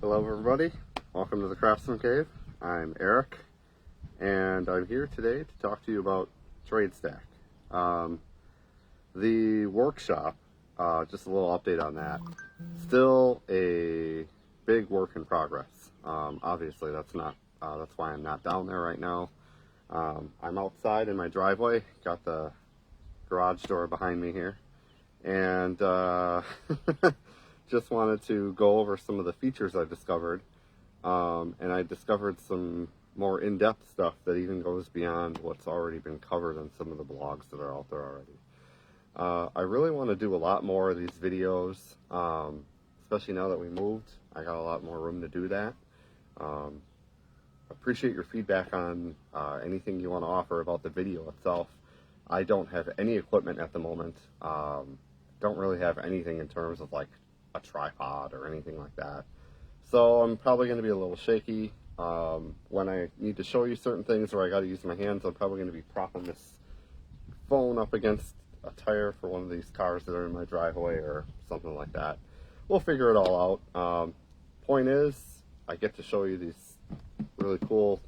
Hello everybody, welcome to the Craftsman Cave. I'm Eric, and I'm here today to talk to you about TradeStack. The workshop, just a little update on that. Still a big work in progress. Obviously that's why I'm not down there right now. I'm outside in my driveway, got the garage door behind me here, and just wanted to go over some of the features I discovered, and I discovered some more in-depth stuff that even goes beyond what's already been covered on some of the blogs that are out there already. I really want to do a lot more of these videos, especially now that we moved. I got a lot more room to do that. Appreciate your feedback on anything you want to offer about the video itself. I don't have any equipment at the moment. Don't really have anything in terms of like a tripod or anything like that. So I'm probably going to be a little shaky. When I need to show you certain things or I got to use my hands, I'm probably going to be propping this phone up against a tire for one of these cars that are in my driveway or something like that. We'll figure it all out. Point is, I get to show you these really cool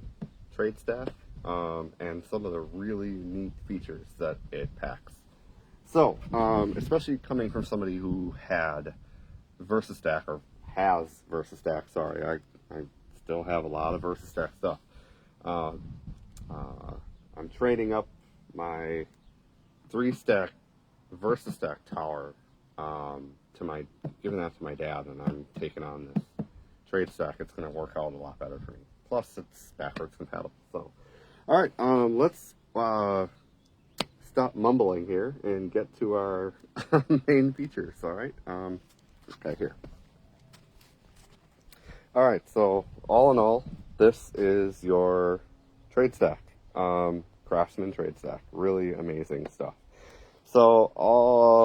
TradeStack and some of the really neat features that it packs. So, especially coming from somebody who had Versastack, or has Versastack, sorry, I still have a lot of Versastack stuff. I'm trading up my 3-stack Versastack tower, giving that to my dad, and I'm taking on this TradeStack. It's going to work out a lot better for me. Plus, it's backwards compatible. So, all right, let's stop mumbling here and get to our main features. All right, okay, here. All right, so all in all, this is your TradeStack, Craftsman TradeStack. Really amazing stuff. So,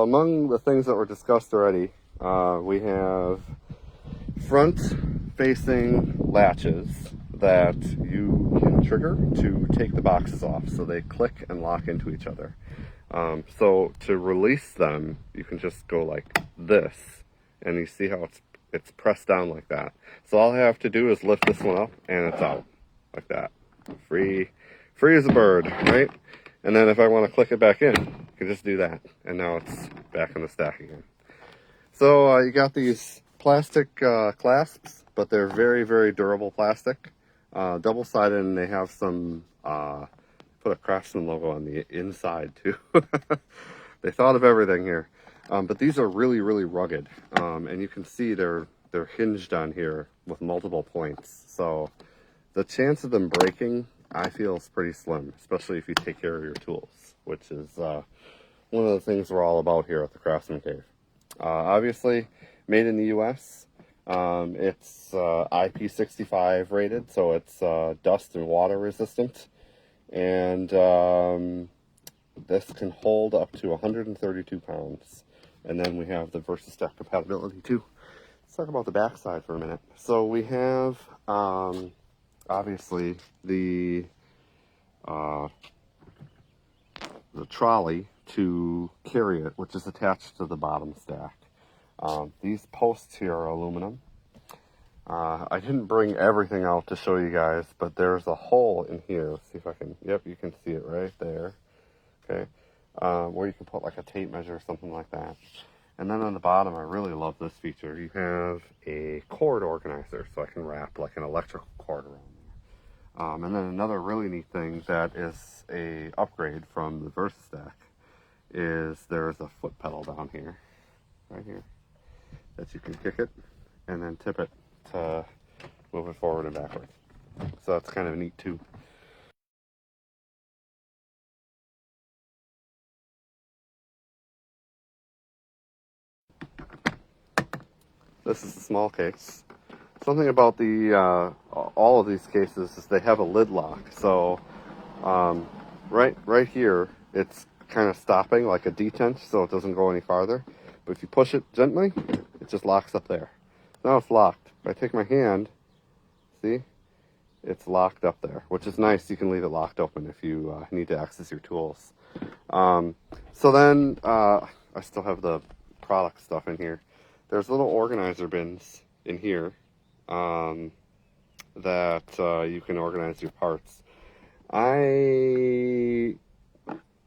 among the things that were discussed already, we have front-facing latches that you can trigger to take the boxes off, so they click and lock into each other. So to release them, you can just go like this, and you see how it's pressed down like that. So all I have to do is lift this one up, and it's out like that, free as a bird, right? And then if I want to click it back in, I can just do that, and now it's back in the stack again. So you got these plastic clasps, but they're very, very durable plastic, double-sided, and they have some put a Craftsman logo on the inside too. They thought of everything here, but these are really, really rugged, and you can see they're hinged on here with multiple points. So the chance of them breaking, I feel, is pretty slim, especially if you take care of your tools, which is one of the things we're all about here at the Craftsman Cave. Obviously, made in the U.S. It's IP65 rated, so it's dust and water resistant. And this can hold up to 132 pounds. And then we have the Versastack compatibility too. Let's talk about the back side for a minute. So we have, obviously, the trolley to carry it, which is attached to the bottom stack. These posts here are aluminum. I didn't bring everything out to show you guys, but there's a hole in here. Let's see if I can, yep, you can see it right there. Okay, where you can put like a tape measure or something like that. And then on the bottom, I really love this feature. You have a cord organizer, so I can wrap like an electrical cord around there. And then another really neat thing that is a upgrade from the Versastack is there's a foot pedal down here, right here, that you can kick it and then tip it to move it forward and backward. So that's kind of neat too. This is the small case. Something about the all of these cases is they have a lid lock. So right here, it's kind of stopping like a detent, so it doesn't go any farther. But if you push it gently, it just locks up there. Now it's locked. If I take my hand, see, it's locked up there, which is nice. You can leave it locked open if you need to access your tools. So then I still have the product stuff in here. There's little organizer bins in here that you can organize your parts. I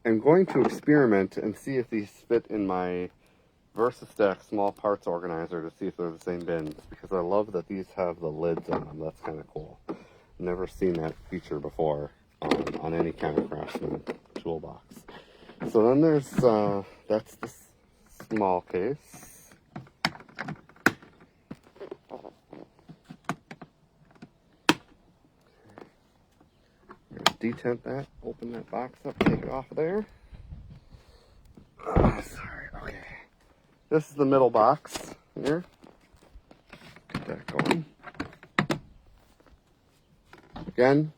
am going to experiment and see if these fit in my Versastack small parts organizer to see if they're the same bins, because I love that these have the lids on them. That's kind of cool. Never seen that feature before on any kind of Craftsman toolbox. So then there's, that's the small case. Detent that, open that box up, take it off of there. Oh, sorry, okay. This is the middle box here. Get that going. Again,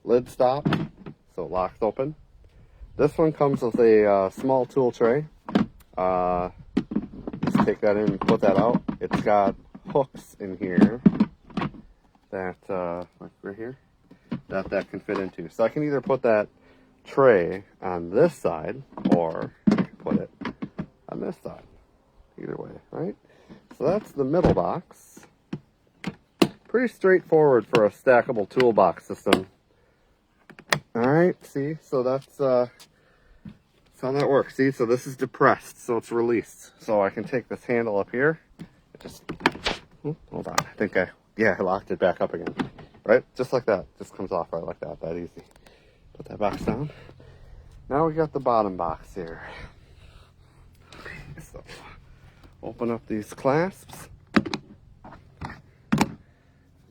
lid stop, so it locks open. This one comes with a small tool tray. Just take that in and put that out. It's got hooks in here that, like right here, that can fit into. So I can either put that tray on this side or I can put it on this side. Either way, right? So that's the middle box. Pretty straightforward for a stackable toolbox system. Alright, see? So that's how that works. See? So this is depressed, so it's released. So I can take this handle up here. Just, hold on. I think I locked it back up again. Right? Just like that. Just comes off right like that. That easy. Put that box down. Now we got the bottom box here. So open up these clasps.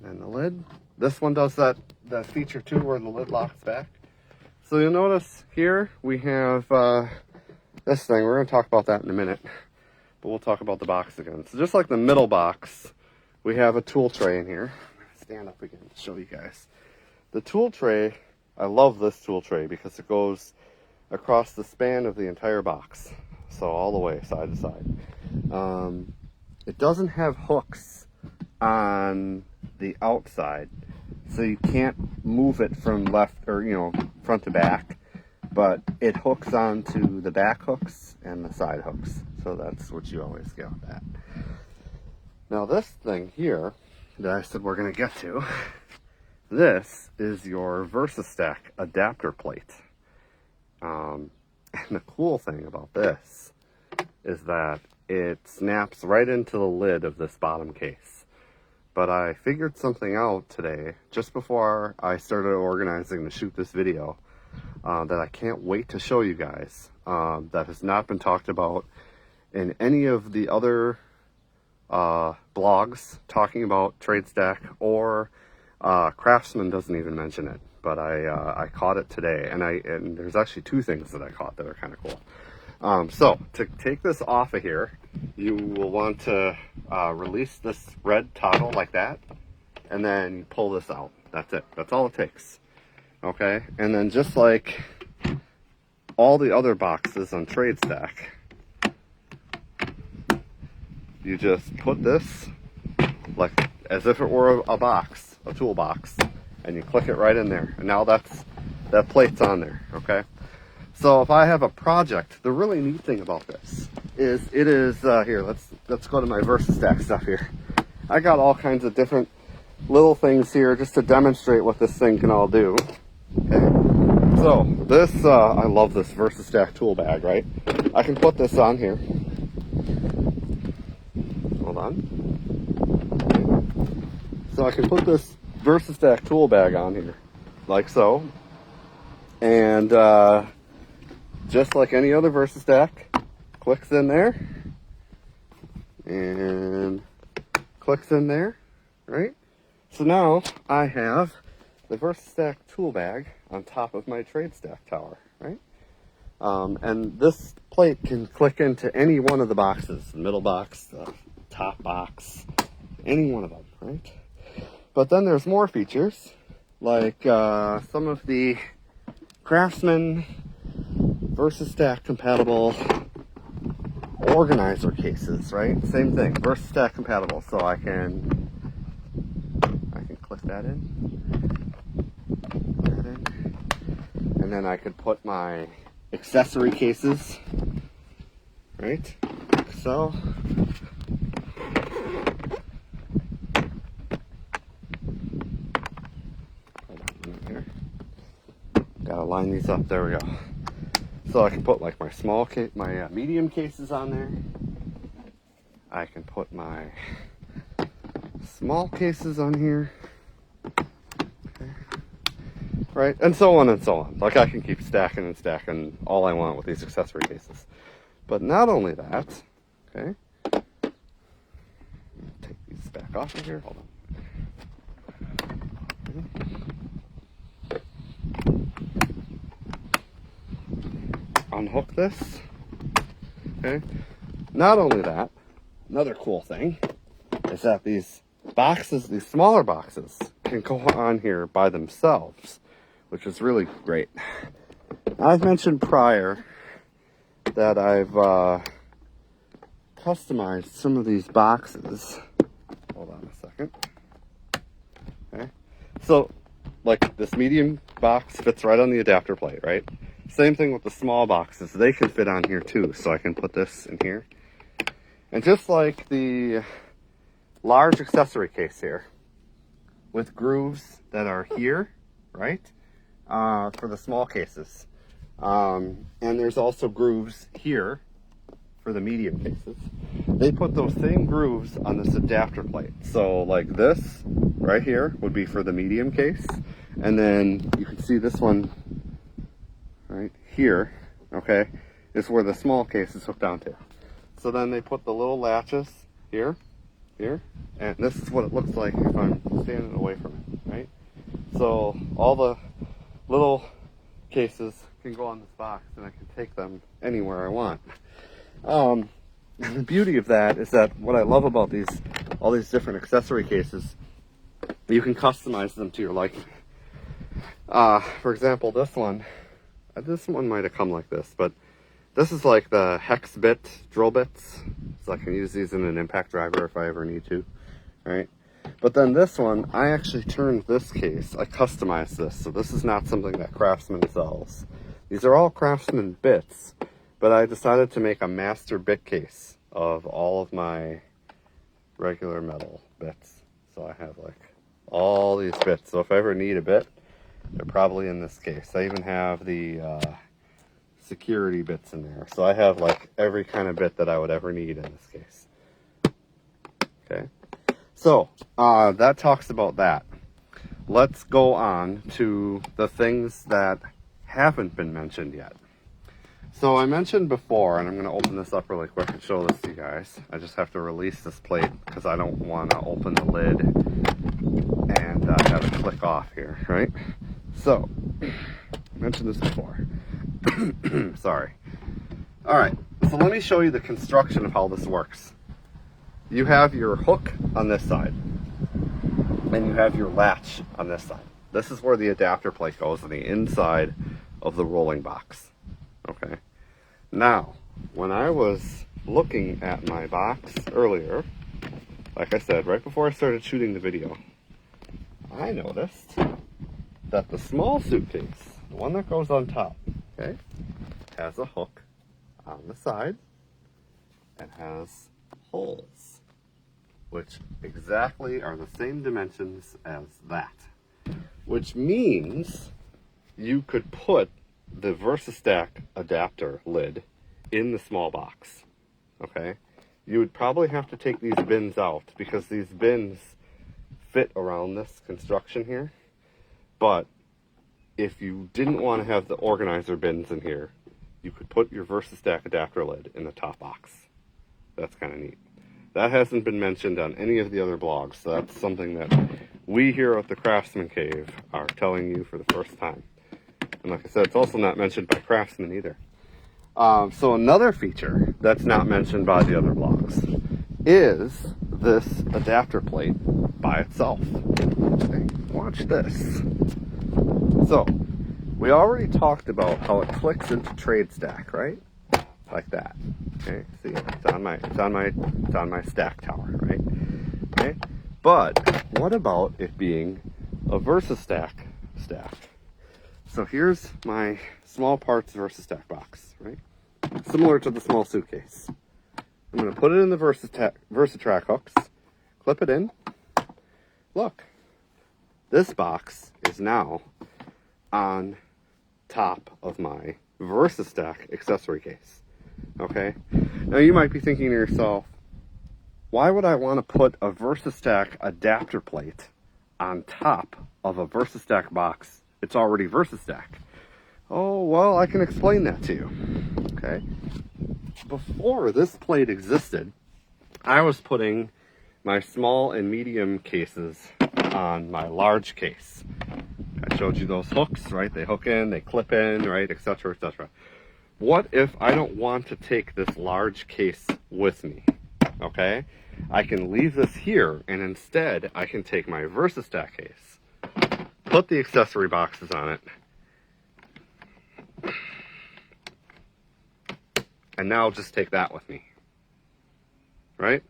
And the lid. This one does that feature too where the lid locks back. So you'll notice here we have this thing. We're going to talk about that in a minute. But we'll talk about the box again. So just like the middle box, we have a tool tray in here. Stand up again to show you guys. The tool tray, I love this tool tray because it goes across the span of the entire box. So all the way side to side. It doesn't have hooks on the outside, so you can't move it from left or front to back, but it hooks onto the back hooks and the side hooks. So that's what you always get with that. Now this thing here that I said we're going to get to, this is your Versastack adapter plate. And the cool thing about this is that it snaps right into the lid of this bottom case. But I figured something out today, just before I started organizing to shoot this video, that I can't wait to show you guys, that has not been talked about in any of the other blogs talking about TradeStack, or Craftsman doesn't even mention it, but I caught it today, and there's actually two things that I caught that are kind of cool. So to take this off of here, you will want to release this red toggle like that, and then you pull this out. That's it. That's all it takes. Okay, and then just like all the other boxes on TradeStack, you just put this like as if it were a box, a toolbox, and you click it right in there. And now that plate's on there, okay? So if I have a project, the really neat thing about this is here, let's go to my Versastack stuff here. I got all kinds of different little things here just to demonstrate what this thing can all do. Okay. So this, I love this Versastack tool bag, right? I can put this on here. Hold on. Okay. So I can put this Versastack tool bag on here, like so. And just like any other Versastack, clicks in there. And clicks in there, right? So now I have the Versastack tool bag on top of my TradeStack tower, right? And this plate can click into any one of the boxes, the middle box, the top box, any one of them, right? But then there's more features, like some of the Craftsman Versastack compatible organizer cases, right? Same thing, Versastack compatible. So I can click that in, and then I could put my accessory cases, right? So line these up. There we go. So I can put like my medium cases on there. I can put my small cases on here. Okay. Right, and so on and so on. Like I can keep stacking and stacking all I want with these accessory cases. But not only that, okay. Take these back off of here. Hold on. Unhook this. Okay. Not only that, another cool thing is that these boxes, these smaller boxes, can go on here by themselves, which is really great. I've mentioned prior that I've customized some of these boxes. Hold on a second. Okay. So, like this medium box fits right on the adapter plate, right? Same thing with the small boxes. They can fit on here too, so I can put this in here. And just like the large accessory case here, with grooves that are here, right? For the small cases. And there's also grooves here for the medium cases. They put those same grooves on this adapter plate. So like this right here would be for the medium case. And then you can see this one right here, okay, is where the small case is hooked onto. So then they put the little latches here, and this is what it looks like if I'm standing away from it, right? So all the little cases can go on this box and I can take them anywhere I want. And the beauty of that is that what I love about all these different accessory cases, you can customize them to your liking. For example, this one might have come like this, but this is like the hex bit drill bits, so I can use these in an impact driver if I ever need to, right? But then this one, I actually turned this case, I customized this, so this is not something that Craftsman sells. These are all Craftsman bits, but I decided to make a master bit case of all of my regular metal bits. So I have like all these bits, so if I ever need a bit, they're probably in this case. I even have the security bits in there. So I have like every kind of bit that I would ever need in this case. Okay. So that talks about that. Let's go on to the things that haven't been mentioned yet. So I mentioned before, and I'm going to open this up really quick and show this to you guys. I just have to release this plate because I don't want to open the lid and have it click off here, right? So, I mentioned this before. Sorry. Alright, so let me show you the construction of how this works. You have your hook on this side, and you have your latch on this side. This is where the adapter plate goes on the inside of the rolling box. Okay. Now, when I was looking at my box earlier, like I said, right before I started shooting the video, I noticed that the small suitcase, the one that goes on top, okay, has a hook on the side and has holes, which exactly are the same dimensions as that, which means you could put the Versastack adapter lid in the small box. Okay, you would probably have to take these bins out because these bins fit around this construction here. But if you didn't want to have the organizer bins in here, you could put your Versastack adapter lid in the top box. That's kind of neat. That hasn't been mentioned on any of the other blogs, so that's something that we here at the Craftsman Cave are telling you for the first time. And like I said, it's also not mentioned by Craftsman either. So another feature that's not mentioned by the other blogs is this adapter plate by itself. Okay, watch this. So, we already talked about how it clicks into TradeStack, right? Like that. Okay, see, it's on my stack tower, right? Okay, but what about it being a Versastack stack? So here's my small parts Versastack box, right? Similar to the small suitcase. I'm going to put it in the Versatrack hooks, clip it in. Look, this box is now on top of my Versastack accessory case. Okay, now you might be thinking to yourself, why would I want to put a Versastack adapter plate on top of a Versastack box? It's already Versastack. Oh, well, I can explain that to you. Okay, before this plate existed, I was putting my small and medium cases on my large case. I showed you those hooks, right? They hook in, they clip in, right, etc., etc. What if I don't want to take this large case with me? Okay, I can leave this here, and instead I can take my Versastack case, put the accessory boxes on it, and now just take that with me, right?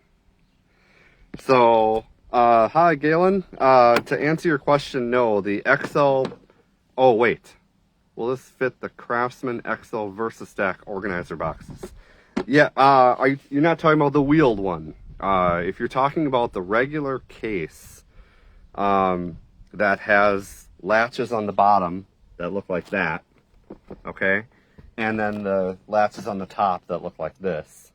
So, hi Galen, to answer your question, no, the XL, oh wait, will this fit the Craftsman XL Versastack organizer boxes? Yeah, you're not talking about the wheeled one. If you're talking about the regular case that has latches on the bottom that look like that, okay, and then the latches on the top that look like this,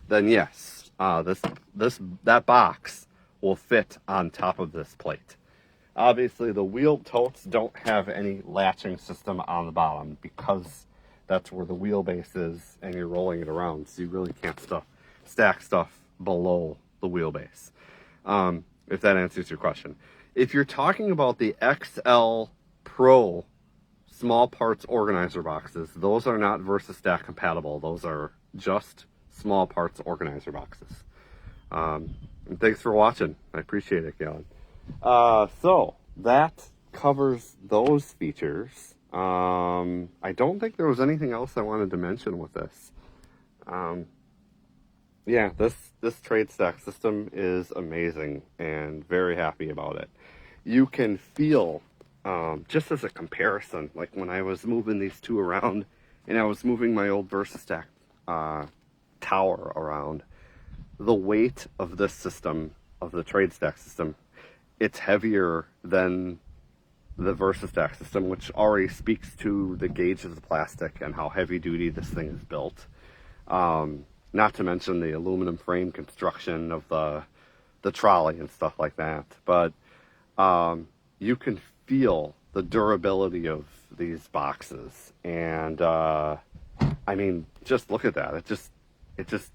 then yes, that box will fit on top of this plate. Obviously, the wheeled totes don't have any latching system on the bottom because that's where the wheelbase is and you're rolling it around, so you really can't stack stuff below the wheelbase, if that answers your question. If you're talking about the XL Pro small parts organizer boxes, those are not Versastack compatible. Those are just small parts organizer boxes. And thanks for watching. I appreciate it, Galen. So that covers those features. I don't think there was anything else I wanted to mention with this. Yeah, this TradeStack system is amazing and very happy about it. You can feel, just as a comparison, like when I was moving these two around and I was moving my old Versastack tower around, the weight of this system, of the TradeStack system, it's heavier than the Versastack system, which already speaks to the gauge of the plastic and how heavy duty this thing is built. Not to mention the aluminum frame construction of the trolley and stuff like that. But you can feel the durability of these boxes. And I mean, just look at that. It just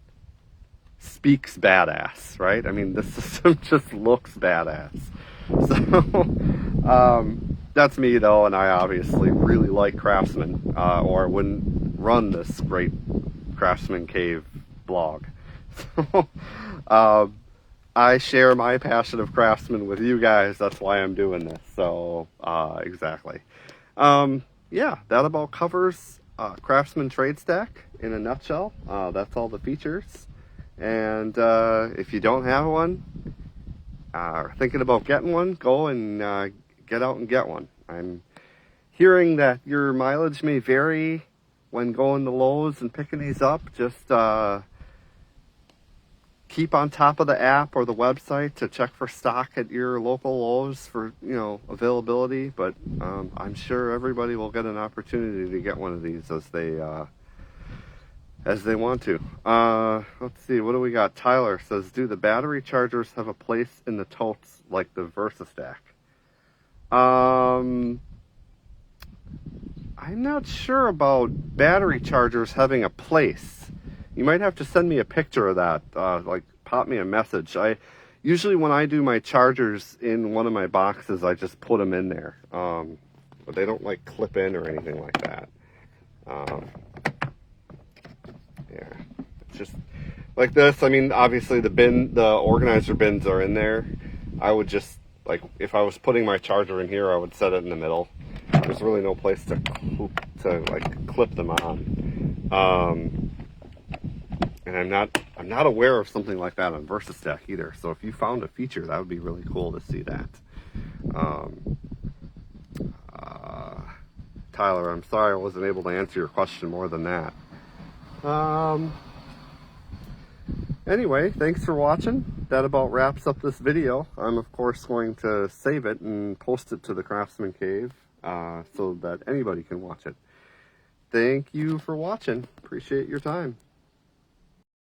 speaks badass, right? I mean, this system just looks badass. So that's me though, and I obviously really like Craftsman, or I wouldn't run this great Craftsman Cave blog. So I share my passion of Craftsman with you guys. That's why I'm doing this. So exactly. Yeah, that about covers Craftsman TradeStack in a nutshell. That's all the features. And if you don't have one, or thinking about getting one, go and get out and get one. I'm hearing that your mileage may vary when going to Lowe's and picking these up. Just keep on top of the app or the website to check for stock at your local Lowe's for, availability. But I'm sure everybody will get an opportunity to get one of these as they want to. Let's see, what do we got? Tyler says, do the battery chargers have a place in the totes like the Versastack? I'm not sure about battery chargers having a place. You might have to send me a picture of that, like pop me a message. Usually when I do my chargers in one of my boxes, I just put them in there. But they don't like clip in or anything like that. Yeah, it's just like this. I mean, obviously the organizer bins are in there. I would just, like, if I was putting my charger in here, I would set it in the middle. There's really no place to clip them on. And I'm not aware of something like that on Versastack either. So if you found a feature, that would be really cool to see that. Tyler, I'm sorry I wasn't able to answer your question more than that. Anyway, thanks for watching. That about wraps up this video. I'm of course going to save it and post it to the Craftsman Cave so that anybody can watch it. Thank you for watching. Appreciate your time.